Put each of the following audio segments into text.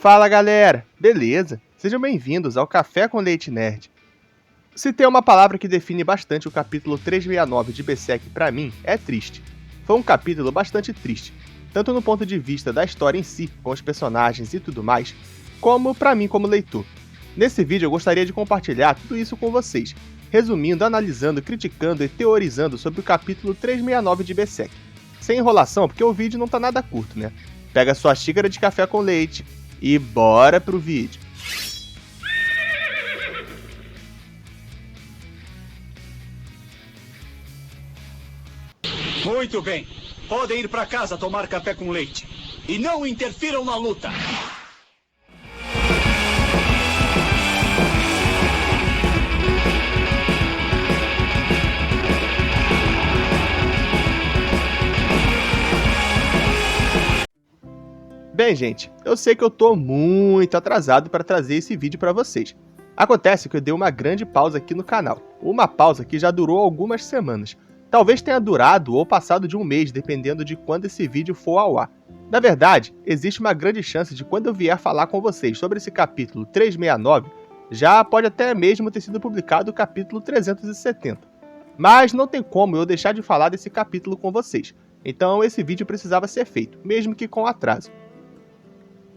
Fala galera, beleza? Sejam bem-vindos ao Café com Leite Nerd. Se tem uma palavra que define bastante o capítulo 369 de Berserk pra mim, é triste. Foi um capítulo bastante triste, tanto no ponto de vista da história em si, com os personagens e tudo mais, como pra mim como leitor. Nesse vídeo eu gostaria de compartilhar tudo isso com vocês, resumindo, analisando, criticando e teorizando sobre o capítulo 369 de Berserk. Sem enrolação, porque o vídeo não tá nada curto, né? Pega sua xícara de café com leite e bora pro vídeo. Muito bem. Podem ir para casa tomar café com leite. E não interfiram na luta. Bem, gente, eu sei que eu tô muito atrasado para trazer esse vídeo para vocês. Acontece que eu dei uma grande pausa aqui no canal. Uma pausa que já durou algumas semanas. Talvez tenha durado ou passado de um mês, dependendo de quando esse vídeo for ao ar. Na verdade, existe uma grande chance de quando eu vier falar com vocês sobre esse capítulo 369, já pode até mesmo ter sido publicado o capítulo 370. Mas não tem como eu deixar de falar desse capítulo com vocês. Então esse vídeo precisava ser feito, mesmo que com atraso.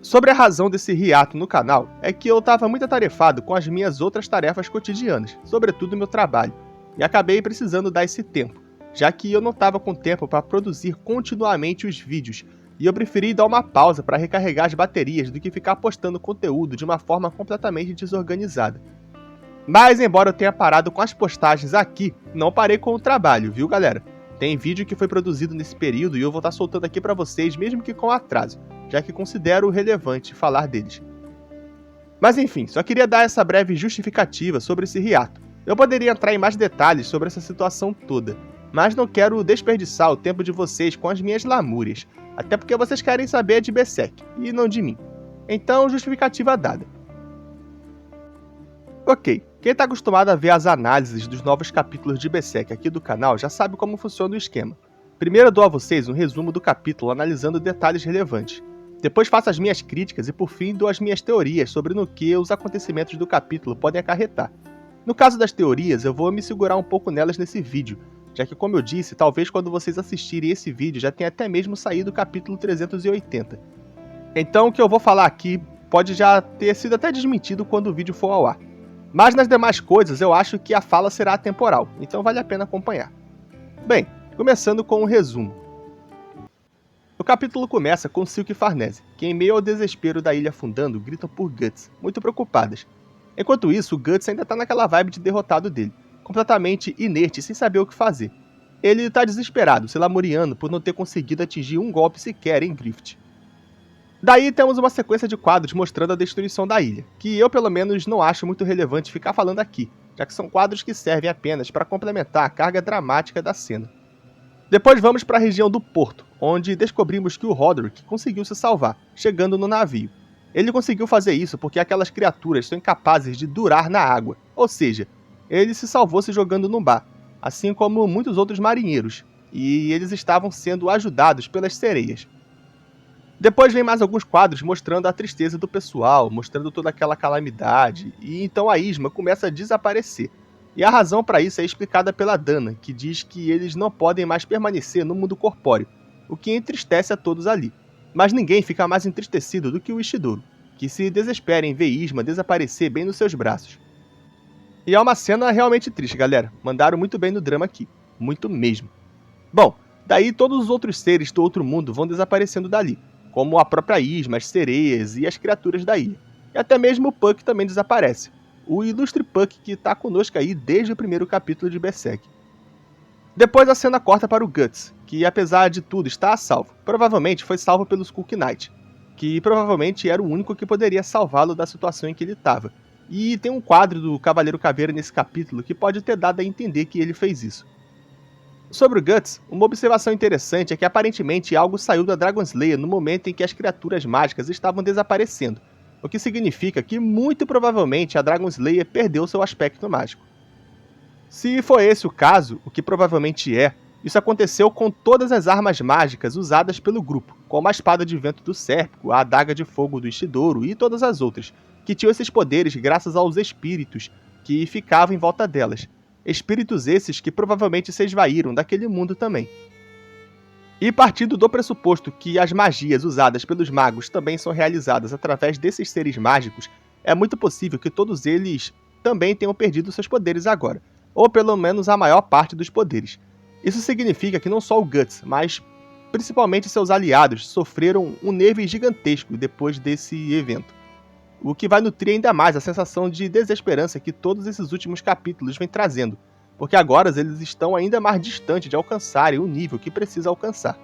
Sobre a razão desse hiato no canal, é que eu estava muito atarefado com as minhas outras tarefas cotidianas, sobretudo meu trabalho, e acabei precisando dar esse tempo, já que eu não estava com tempo para produzir continuamente os vídeos, e eu preferi dar uma pausa para recarregar as baterias do que ficar postando conteúdo de uma forma completamente desorganizada. Mas embora eu tenha parado com as postagens aqui, não parei com o trabalho, viu galera? Tem vídeo que foi produzido nesse período e eu vou estar soltando aqui para vocês mesmo que com atraso, já que considero relevante falar deles. Mas enfim, só queria dar essa breve justificativa sobre esse hiato. Eu poderia entrar em mais detalhes sobre essa situação toda, mas não quero desperdiçar o tempo de vocês com as minhas lamúrias, até porque vocês querem saber de Berserk, e não de mim. Então, justificativa dada. Ok, quem está acostumado a ver as análises dos novos capítulos de Berserk aqui do canal já sabe como funciona o esquema. Primeiro eu dou a vocês um resumo do capítulo analisando detalhes relevantes. Depois faço as minhas críticas e por fim dou as minhas teorias sobre no que os acontecimentos do capítulo podem acarretar. No caso das teorias, eu vou me segurar um pouco nelas nesse vídeo, já que como eu disse, talvez quando vocês assistirem esse vídeo já tenha até mesmo saído o capítulo 380. Então o que eu vou falar aqui pode já ter sido até desmentido quando o vídeo for ao ar. Mas nas demais coisas eu acho que a fala será atemporal, então vale a pena acompanhar. Bem, começando com um resumo. O capítulo começa com Silk e Farnese, que em meio ao desespero da ilha afundando gritam por Guts, muito preocupadas. Enquanto isso, o Guts ainda tá naquela vibe de derrotado dele, completamente inerte, sem saber o que fazer. Ele tá desesperado, se lamuriando por não ter conseguido atingir um golpe sequer em Grift. Daí temos uma sequência de quadros mostrando a destruição da ilha, que eu pelo menos não acho muito relevante ficar falando aqui, já que são quadros que servem apenas para complementar a carga dramática da cena. Depois vamos para a região do porto, onde descobrimos que o Roderick conseguiu se salvar, chegando no navio. Ele conseguiu fazer isso porque aquelas criaturas são incapazes de durar na água, ou seja, ele se salvou se jogando num bar, assim como muitos outros marinheiros, e eles estavam sendo ajudados pelas sereias. Depois vem mais alguns quadros mostrando a tristeza do pessoal, mostrando toda aquela calamidade, e então a Isma começa a desaparecer. E a razão para isso é explicada pela Dana, que diz que eles não podem mais permanecer no mundo corpóreo, o que entristece a todos ali. Mas ninguém fica mais entristecido do que o Ishidoro, que se desespera em ver Isma desaparecer bem nos seus braços. E é uma cena realmente triste, galera. Mandaram muito bem no drama aqui. Muito mesmo. Bom, daí todos os outros seres do outro mundo vão desaparecendo dali, como a própria Isma, as sereias e as criaturas da ilha. E até mesmo o Puck também desaparece. O ilustre Puck que está conosco aí desde o primeiro capítulo de Berserk. Depois a cena corta para o Guts, que apesar de tudo está a salvo. Provavelmente foi salvo pelo Skunk Knight, que provavelmente era o único que poderia salvá-lo da situação em que ele estava. E tem um quadro do Cavaleiro Caveira nesse capítulo que pode ter dado a entender que ele fez isso. Sobre o Guts, uma observação interessante é que aparentemente algo saiu da Dragon Slayer no momento em que as criaturas mágicas estavam desaparecendo, o que significa que muito provavelmente a Dragon Slayer perdeu seu aspecto mágico. Se for esse o caso, o que provavelmente é, Isso aconteceu com todas as armas mágicas usadas pelo grupo, como a espada de vento do Sérpico, a adaga de fogo do Ishidoro e todas as outras, que tinham esses poderes graças aos espíritos que ficavam em volta delas. Espíritos esses que provavelmente se esvaíram daquele mundo também. E partindo do pressuposto que as magias usadas pelos magos também são realizadas através desses seres mágicos, é muito possível que todos eles também tenham perdido seus poderes agora, ou pelo menos a maior parte dos poderes. Isso significa que não só o Guts, mas principalmente seus aliados sofreram um nervo gigantesco depois desse evento, o que vai nutrir ainda mais a sensação de desesperança que todos esses últimos capítulos vêm trazendo, porque agora eles estão ainda mais distantes de alcançarem o nível que precisa alcançar.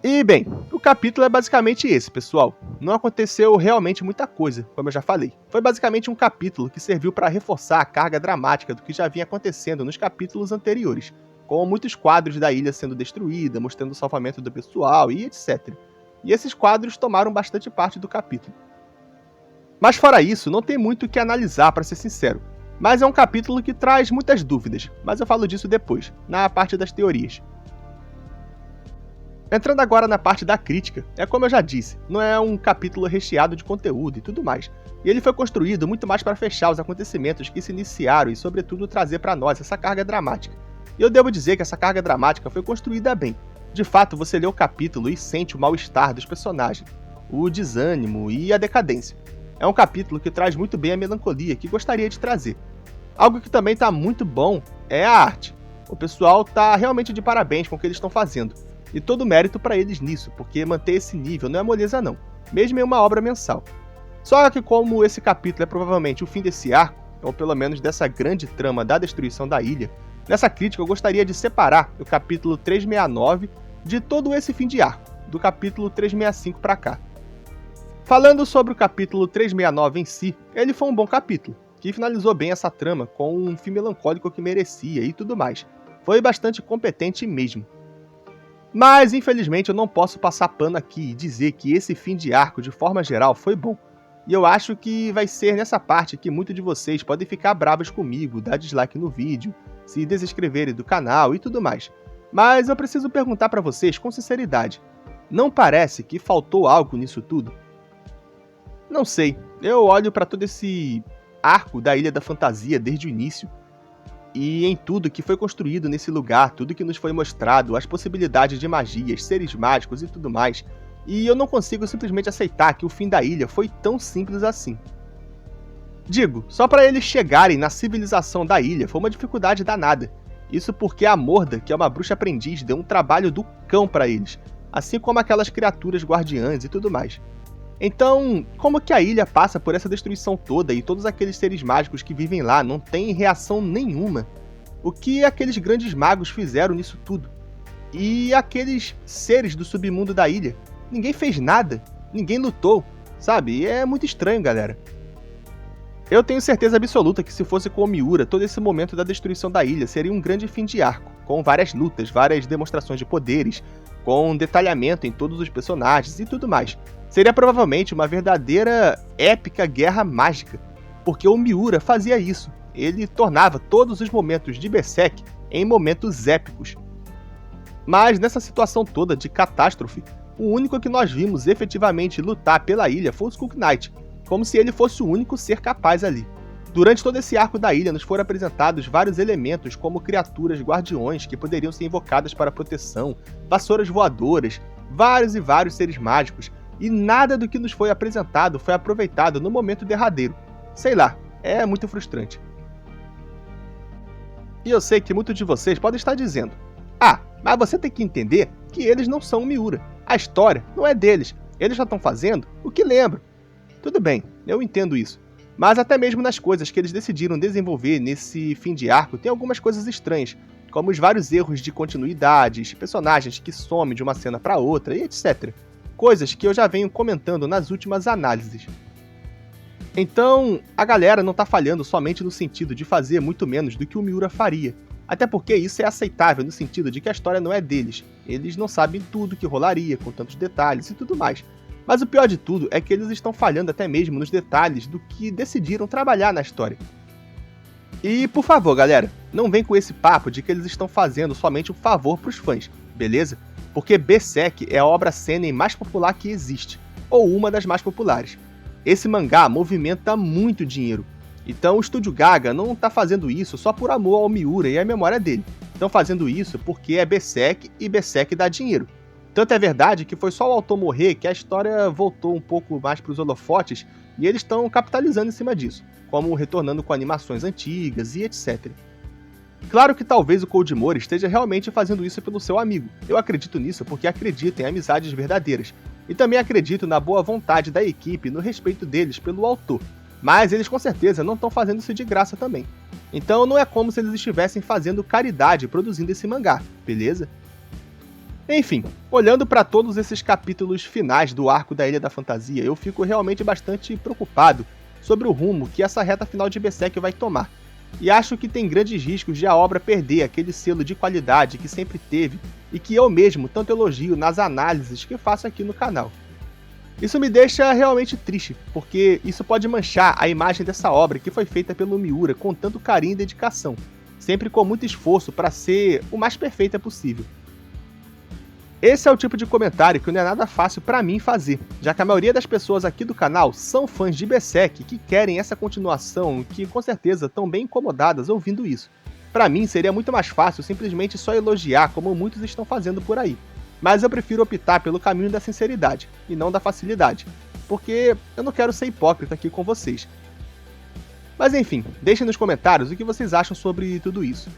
E bem, o capítulo é basicamente esse, pessoal. Não aconteceu realmente muita coisa, como eu já falei. Foi basicamente um capítulo que serviu para reforçar a carga dramática do que já vinha acontecendo nos capítulos anteriores, com muitos quadros da ilha sendo destruída, mostrando o salvamento do pessoal e etc. E esses quadros tomaram bastante parte do capítulo. Mas fora isso, não tem muito o que analisar, para ser sincero. Mas é um capítulo que traz muitas dúvidas, mas eu falo disso depois, na parte das teorias. Entrando agora na parte da crítica, é como eu já disse, não é um capítulo recheado de conteúdo e tudo mais. E ele foi construído muito mais para fechar os acontecimentos que se iniciaram e, sobretudo, trazer para nós essa carga dramática. E eu devo dizer que essa carga dramática foi construída bem. De fato, você lê o capítulo e sente o mal-estar dos personagens, o desânimo e a decadência. É um capítulo que traz muito bem a melancolia que gostaria de trazer. Algo que também está muito bom é a arte. O pessoal está realmente de parabéns com o que eles estão fazendo. E todo mérito para eles nisso, porque manter esse nível não é moleza não, mesmo em uma obra mensal. Só que como esse capítulo é provavelmente o fim desse arco, ou pelo menos dessa grande trama da destruição da ilha, nessa crítica eu gostaria de separar o capítulo 369 de todo esse fim de arco, do capítulo 365 para cá. Falando sobre o capítulo 369 em si, ele foi um bom capítulo, que finalizou bem essa trama com um fim melancólico que merecia e tudo mais. Foi bastante competente mesmo. Mas, infelizmente, eu não posso passar pano aqui e dizer que esse fim de arco, de forma geral, foi bom. E eu acho que vai ser nessa parte que muitos de vocês podem ficar bravos comigo, dar dislike no vídeo, se desinscreverem do canal e tudo mais. Mas eu preciso perguntar pra vocês com sinceridade. Não parece que faltou algo nisso tudo? Não sei, eu olho pra todo esse arco da Ilha da Fantasia desde o início, e em tudo que foi construído nesse lugar, tudo que nos foi mostrado, as possibilidades de magias, seres mágicos e tudo mais, e eu não consigo simplesmente aceitar que o fim da ilha foi tão simples assim. Digo, só para eles chegarem na civilização da ilha foi uma dificuldade danada. Isso porque a Morda, que é uma bruxa aprendiz, deu um trabalho do cão para eles, assim como aquelas criaturas guardiãs e tudo mais. Então, como que a ilha passa por essa destruição toda e todos aqueles seres mágicos que vivem lá não têm reação nenhuma? O que aqueles grandes magos fizeram nisso tudo? E aqueles seres do submundo da ilha? Ninguém fez nada, ninguém lutou, sabe? E é muito estranho, galera. Eu tenho certeza absoluta que se fosse com o Miura, todo esse momento da destruição da ilha seria um grande fim de arco, com várias lutas, várias demonstrações de poderes, com detalhamento em todos os personagens e tudo mais. Seria provavelmente uma verdadeira épica guerra mágica, porque o Miura fazia isso. Ele tornava todos os momentos de Berserk em momentos épicos. Mas nessa situação toda de catástrofe, o único que nós vimos efetivamente lutar pela ilha foi o Skunk Knight, como se ele fosse o único ser capaz ali. Durante todo esse arco da ilha nos foram apresentados vários elementos como criaturas guardiões que poderiam ser invocadas para proteção, vassouras voadoras, vários e vários seres mágicos, e nada do que nos foi apresentado foi aproveitado no momento derradeiro. Sei lá, é muito frustrante. E eu sei que muitos de vocês podem estar dizendo: ah, mas você tem que entender que eles não são o Miura. A história não é deles. Eles já estão fazendo o que lembram. Tudo bem, eu entendo isso. Mas até mesmo nas coisas que eles decidiram desenvolver nesse fim de arco, tem algumas coisas estranhas, como os vários erros de continuidades, personagens que somem de uma cena para outra e etc. Coisas que eu já venho comentando nas últimas análises. Então, a galera não tá falhando somente no sentido de fazer muito menos do que o Miura faria. Até porque isso é aceitável no sentido de que a história não é deles. Eles não sabem tudo que rolaria, com tantos detalhes e tudo mais. Mas o pior de tudo é que eles estão falhando até mesmo nos detalhes do que decidiram trabalhar na história. E, por favor, galera, não vem com esse papo de que eles estão fazendo somente um favor pros fãs, beleza? Porque Berserk é a obra seinen mais popular que existe, ou uma das mais populares. Esse mangá movimenta muito dinheiro, então o Estúdio Gaga não tá fazendo isso só por amor ao Miura e à memória dele. Estão fazendo isso porque é Berserk e Berserk dá dinheiro. Tanto é verdade que foi só o autor morrer que a história voltou um pouco mais para os holofotes e eles estão capitalizando em cima disso, como retornando com animações antigas e etc. Claro que talvez o Cold Moore esteja realmente fazendo isso pelo seu amigo. Eu acredito nisso porque acredito em amizades verdadeiras. E também acredito na boa vontade da equipe e no respeito deles pelo autor. Mas eles com certeza não estão fazendo isso de graça também. Então não é como se eles estivessem fazendo caridade produzindo esse mangá, beleza? Enfim, olhando para todos esses capítulos finais do arco da Ilha da Fantasia, eu fico realmente bastante preocupado sobre o rumo que essa reta final de Berserk vai tomar. E acho que tem grandes riscos de a obra perder aquele selo de qualidade que sempre teve e que eu mesmo tanto elogio nas análises que faço aqui no canal. Isso me deixa realmente triste, porque isso pode manchar a imagem dessa obra que foi feita pelo Miura com tanto carinho e dedicação, sempre com muito esforço para ser o mais perfeita possível. Esse é o tipo de comentário que não é nada fácil para mim fazer, já que a maioria das pessoas aqui do canal são fãs de Berserk que querem essa continuação e que com certeza estão bem incomodadas ouvindo isso. Para mim seria muito mais fácil simplesmente só elogiar como muitos estão fazendo por aí. Mas eu prefiro optar pelo caminho da sinceridade, e não da facilidade, porque eu não quero ser hipócrita aqui com vocês. Mas enfim, deixem nos comentários o que vocês acham sobre tudo isso.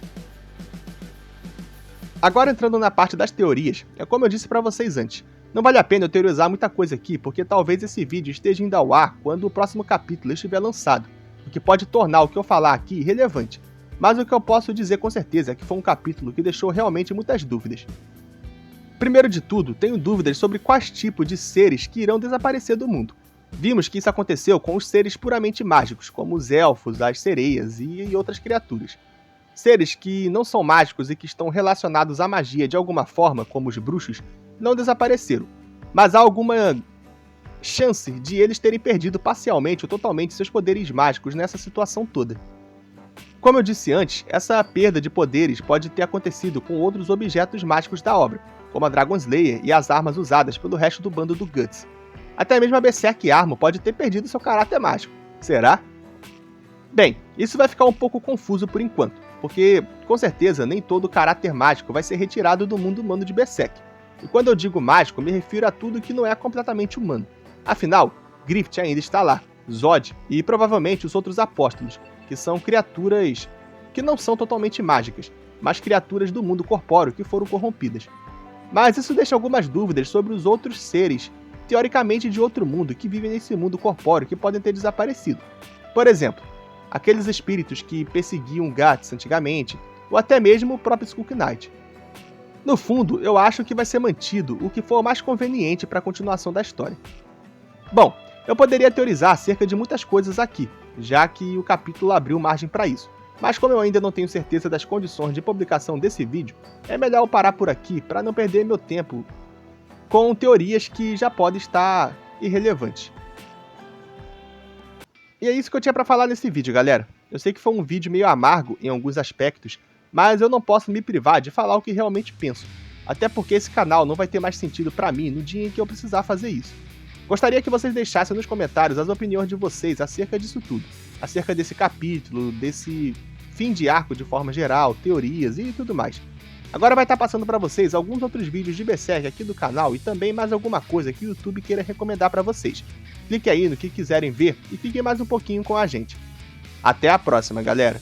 Agora entrando na parte das teorias, é como eu disse pra vocês antes, não vale a pena eu teorizar muita coisa aqui, porque talvez esse vídeo esteja indo ao ar quando o próximo capítulo estiver lançado, o que pode tornar o que eu falar aqui irrelevante. Mas o que eu posso dizer com certeza é que foi um capítulo que deixou realmente muitas dúvidas. Primeiro de tudo, tenho dúvidas sobre quais tipos de seres que irão desaparecer do mundo. Vimos que isso aconteceu com os seres puramente mágicos, como os elfos, as sereias e outras criaturas. Seres que não são mágicos e que estão relacionados à magia de alguma forma, como os bruxos, não desapareceram, mas há alguma chance de eles terem perdido parcialmente ou totalmente seus poderes mágicos nessa situação toda. Como eu disse antes, essa perda de poderes pode ter acontecido com outros objetos mágicos da obra, como a Dragon Slayer e as armas usadas pelo resto do bando do Guts. Até mesmo a Berserk Armor pode ter perdido seu caráter mágico. Será? Bem, isso vai ficar um pouco confuso por enquanto, porque com certeza nem todo o caráter mágico vai ser retirado do mundo humano de Berserk. E quando eu digo mágico, me refiro a tudo que não é completamente humano. Afinal, Griffith ainda está lá, Zod e provavelmente os outros apóstolos, que são criaturas que não são totalmente mágicas, mas criaturas do mundo corpóreo que foram corrompidas. Mas isso deixa algumas dúvidas sobre os outros seres, teoricamente de outro mundo, que vivem nesse mundo corpóreo que podem ter desaparecido. Por exemplo, aqueles espíritos que perseguiam Guts antigamente, ou até mesmo o próprio Skunk Knight. No fundo, eu acho que vai ser mantido o que for mais conveniente para a continuação da história. Bom, eu poderia teorizar acerca de muitas coisas aqui, já que o capítulo abriu margem para isso. Mas como eu ainda não tenho certeza das condições de publicação desse vídeo, é melhor eu parar por aqui para não perder meu tempo com teorias que já podem estar irrelevantes. E é isso que eu tinha para falar nesse vídeo, galera. Eu sei que foi um vídeo meio amargo em alguns aspectos, mas eu não posso me privar de falar o que realmente penso. Até porque esse canal não vai ter mais sentido para mim no dia em que eu precisar fazer isso. Gostaria que vocês deixassem nos comentários as opiniões de vocês acerca disso tudo. Acerca desse capítulo, desse fim de arco de forma geral, teorias e tudo mais. Agora vai estar passando para vocês alguns outros vídeos de Berserk aqui do canal e também mais alguma coisa que o YouTube queira recomendar para vocês. Clique aí no que quiserem ver e fiquem mais um pouquinho com a gente. Até a próxima, galera!